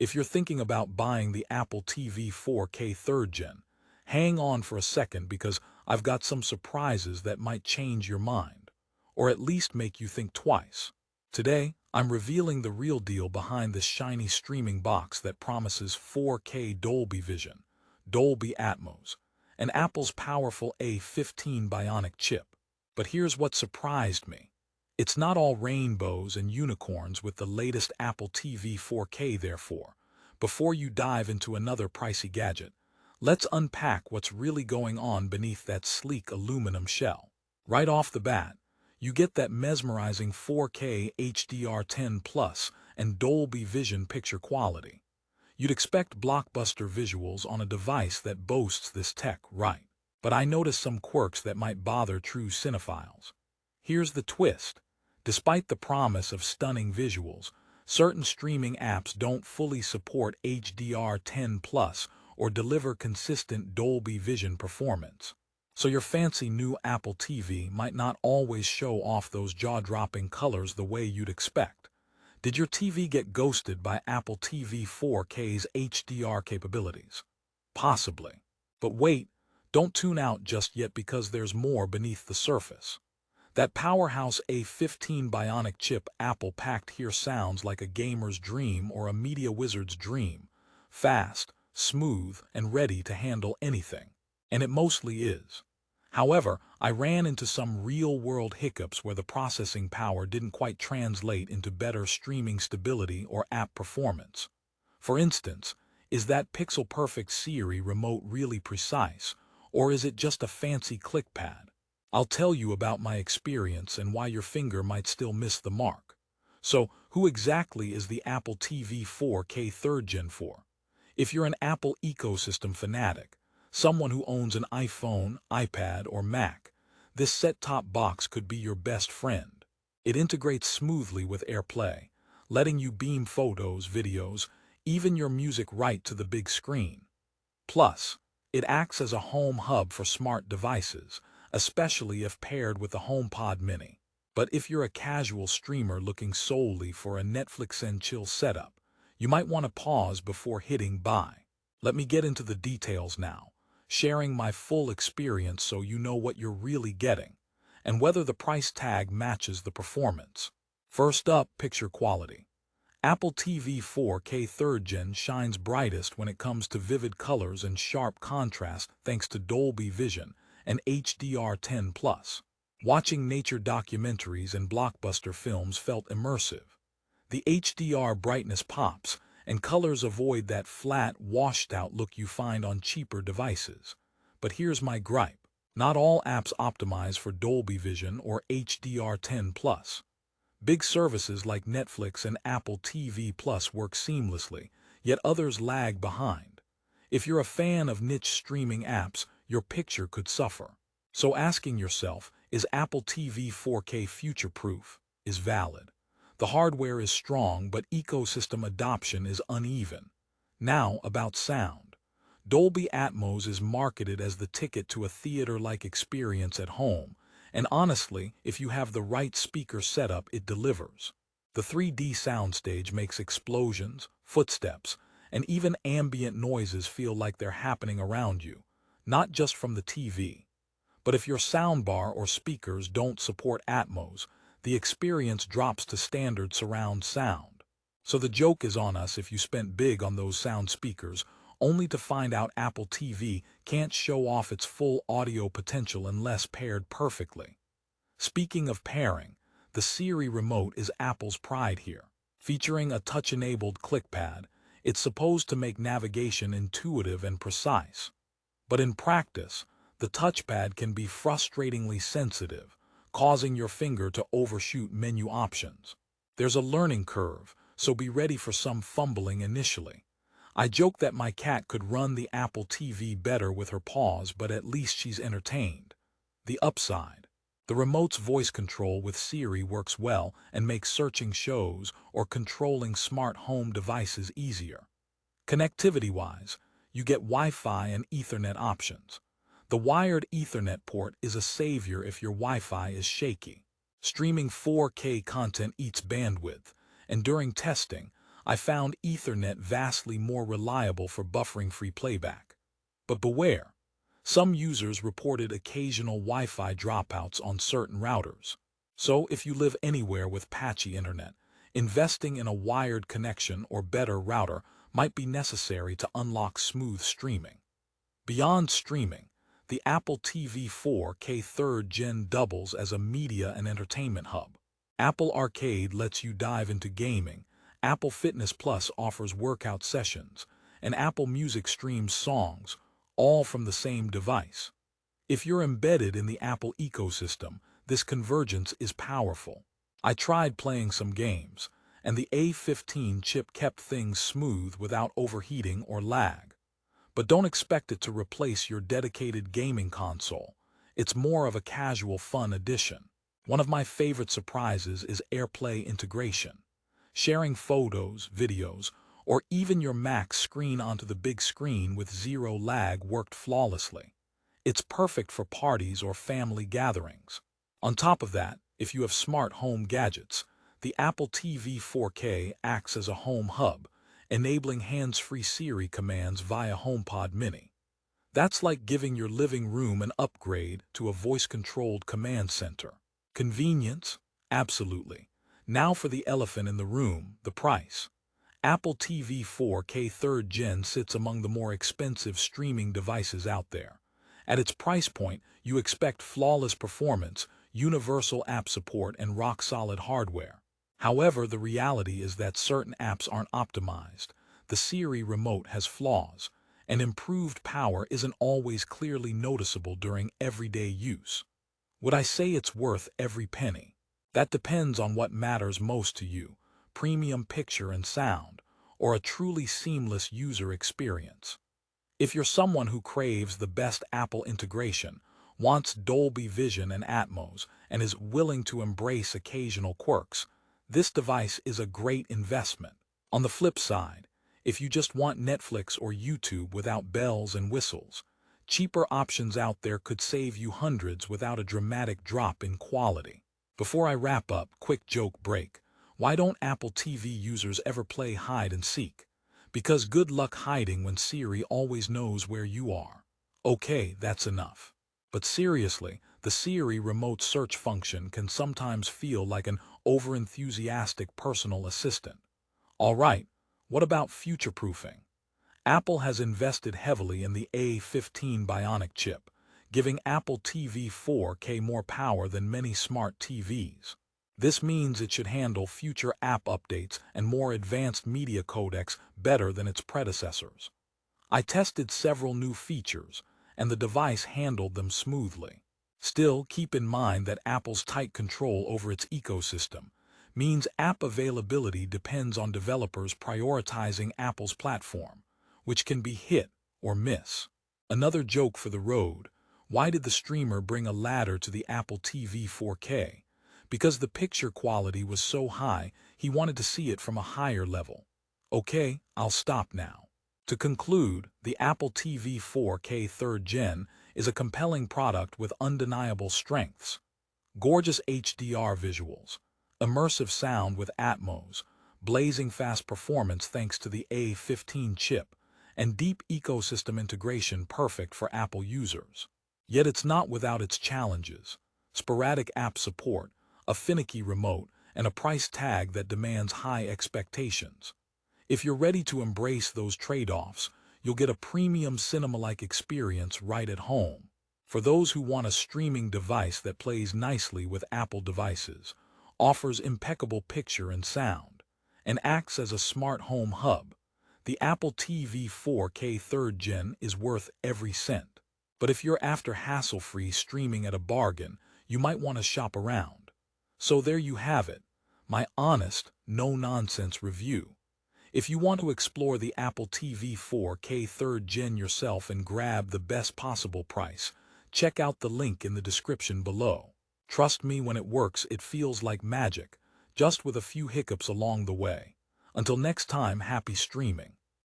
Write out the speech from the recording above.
If you're thinking about buying the Apple TV 4K 3rd Gen, hang on for a second because I've got some surprises that might change your mind, or at least make you think twice. Today, I'm revealing the real deal behind this shiny streaming box that promises 4K Dolby Vision, Dolby Atmos, and Apple's powerful A15 Bionic chip. But here's what surprised me. It's not all rainbows and unicorns with the latest Apple TV 4K therefore. Before you dive into another pricey gadget, let's unpack what's really going on beneath that sleek aluminum shell. Right off the bat, you get that mesmerizing 4K HDR10 Plus and Dolby Vision picture quality. You'd expect blockbuster visuals on a device that boasts this tech, right? But I noticed some quirks that might bother true cinephiles. Here's the twist. Despite the promise of stunning visuals, certain streaming apps don't fully support HDR10 Plus or deliver consistent Dolby Vision performance. So your fancy new Apple TV might not always show off those jaw-dropping colors the way you'd expect. Did your TV get ghosted by Apple TV 4K's HDR capabilities? Possibly. But wait, don't tune out just yet because there's more beneath the surface. That powerhouse A15 Bionic chip Apple packed here sounds like a gamer's dream or a media wizard's dream. Fast, smooth, and ready to handle anything. And it mostly is. However, I ran into some real-world hiccups where the processing power didn't quite translate into better streaming stability or app performance. For instance, is that pixel-perfect Siri remote really precise, or is it just a fancy clickpad? I'll tell you about my experience and why your finger might still miss the mark. So, who exactly is the Apple TV 4K 3rd Gen for? If you're an Apple ecosystem fanatic, someone who owns an iPhone, iPad, or Mac, this set-top box could be your best friend. It integrates smoothly with AirPlay, letting you beam photos, videos, even your music right to the big screen. Plus, it acts as a home hub for smart devices, especially if paired with the HomePod Mini. But if you're a casual streamer looking solely for a Netflix and chill setup, you might want to pause before hitting buy. Let me get into the details now, sharing my full experience so you know what you're really getting, and whether the price tag matches the performance. First up, picture quality. Apple TV 4K 3rd Gen shines brightest when it comes to vivid colors and sharp contrast thanks to Dolby Vision and HDR10 Plus. Watching nature documentaries and blockbuster films felt immersive. The HDR brightness pops, and colors avoid that flat, washed-out look you find on cheaper devices. But here's my gripe. Not all apps optimize for Dolby Vision or HDR10 Plus. Big services like Netflix and Apple TV Plus work seamlessly, yet others lag behind. If you're a fan of niche streaming apps, your picture could suffer. So asking yourself, is Apple TV 4K future-proof, is valid. The hardware is strong, but ecosystem adoption is uneven. Now, about sound. Dolby Atmos is marketed as the ticket to a theater-like experience at home, and honestly, if you have the right speaker setup, it delivers. The 3D soundstage makes explosions, footsteps, and even ambient noises feel like they're happening around you, not just from the TV. But if your soundbar or speakers don't support Atmos, the experience drops to standard surround sound. So the joke is on us if you spent big on those sound speakers, only to find out Apple TV can't show off its full audio potential unless paired perfectly. Speaking of pairing, the Siri remote is Apple's pride here. Featuring a touch-enabled clickpad, it's supposed to make navigation intuitive and precise. But in practice, the touchpad can be frustratingly sensitive, causing your finger to overshoot menu options. There's a learning curve, so be ready for some fumbling initially. I joke that my cat could run the Apple TV better with her paws, but at least she's entertained. The upside. The remote's voice control with Siri works well and makes searching shows or controlling smart home devices easier. Connectivity-wise, you get Wi-Fi and Ethernet options. The wired Ethernet port is a savior if your Wi-Fi is shaky. Streaming 4K content eats bandwidth, and during testing, I found Ethernet vastly more reliable for buffering-free playback. But beware, some users reported occasional Wi-Fi dropouts on certain routers. So if you live anywhere with patchy internet, investing in a wired connection or better router might be necessary to unlock smooth streaming. Beyond streaming, the Apple TV 4K 3rd Gen doubles as a media and entertainment hub. Apple Arcade lets you dive into gaming, Apple Fitness Plus offers workout sessions, and Apple Music streams songs, all from the same device. If you're embedded in the Apple ecosystem, this convergence is powerful. I tried playing some games, and the A15 chip kept things smooth without overheating or lag. But don't expect it to replace your dedicated gaming console. It's more of a casual fun addition. One of my favorite surprises is AirPlay integration. Sharing photos, videos, or even your Mac screen onto the big screen with zero lag worked flawlessly. It's perfect for parties or family gatherings. On top of that, if you have smart home gadgets, the Apple TV 4K acts as a home hub, enabling hands-free Siri commands via HomePod Mini. That's like giving your living room an upgrade to a voice-controlled command center. Convenience? Absolutely. Now for the elephant in the room, the price. Apple TV 4K 3rd Gen sits among the more expensive streaming devices out there. At its price point, you expect flawless performance, universal app support, and rock-solid hardware. However, the reality is that certain apps aren't optimized. The Siri remote has flaws, and improved power isn't always clearly noticeable during everyday use. Would I say it's worth every penny? That depends on what matters most to you: premium picture and sound, or a truly seamless user experience. If you're someone who craves the best Apple integration, wants Dolby Vision and Atmos, and is willing to embrace occasional quirks, this device is a great investment. On the flip side, if you just want Netflix or YouTube without bells and whistles, cheaper options out there could save you hundreds without a dramatic drop in quality. Before I wrap up, quick joke break. Why don't Apple TV users ever play hide and seek? Because good luck hiding when Siri always knows where you are. Okay, that's enough. But seriously, the Siri remote search function can sometimes feel like an overenthusiastic personal assistant. All right, what about future-proofing? Apple has invested heavily in the A15 Bionic chip, giving Apple TV 4K more power than many smart TVs. This means it should handle future app updates and more advanced media codecs better than its predecessors. I tested several new features, and the device handled them smoothly. Still, keep in mind that Apple's tight control over its ecosystem means app availability depends on developers prioritizing Apple's platform, which can be hit or miss. Another joke for the road: why did the streamer bring a ladder to the Apple TV 4K? Because the picture quality was so high, he wanted to see it from a higher level. Okay, I'll stop now. To conclude, the Apple TV 4K 3rd Gen is a compelling product with undeniable strengths. Gorgeous HDR visuals, immersive sound with Atmos, blazing fast performance thanks to the A15 chip, and deep ecosystem integration perfect for Apple users. Yet it's not without its challenges: sporadic app support, a finicky remote, and a price tag that demands high expectations. If you're ready to embrace those trade-offs, you'll get a premium cinema-like experience right at home. For those who want a streaming device that plays nicely with Apple devices, offers impeccable picture and sound, and acts as a smart home hub, the Apple TV 4K 3rd Gen is worth every cent. But if you're after hassle-free streaming at a bargain, you might want to shop around. So there you have it, my honest, no-nonsense review. If you want to explore the Apple TV 4K 3rd Gen yourself and grab the best possible price, check out the link in the description below. Trust me, when it works, it feels like magic, just with a few hiccups along the way. Until next time, happy streaming.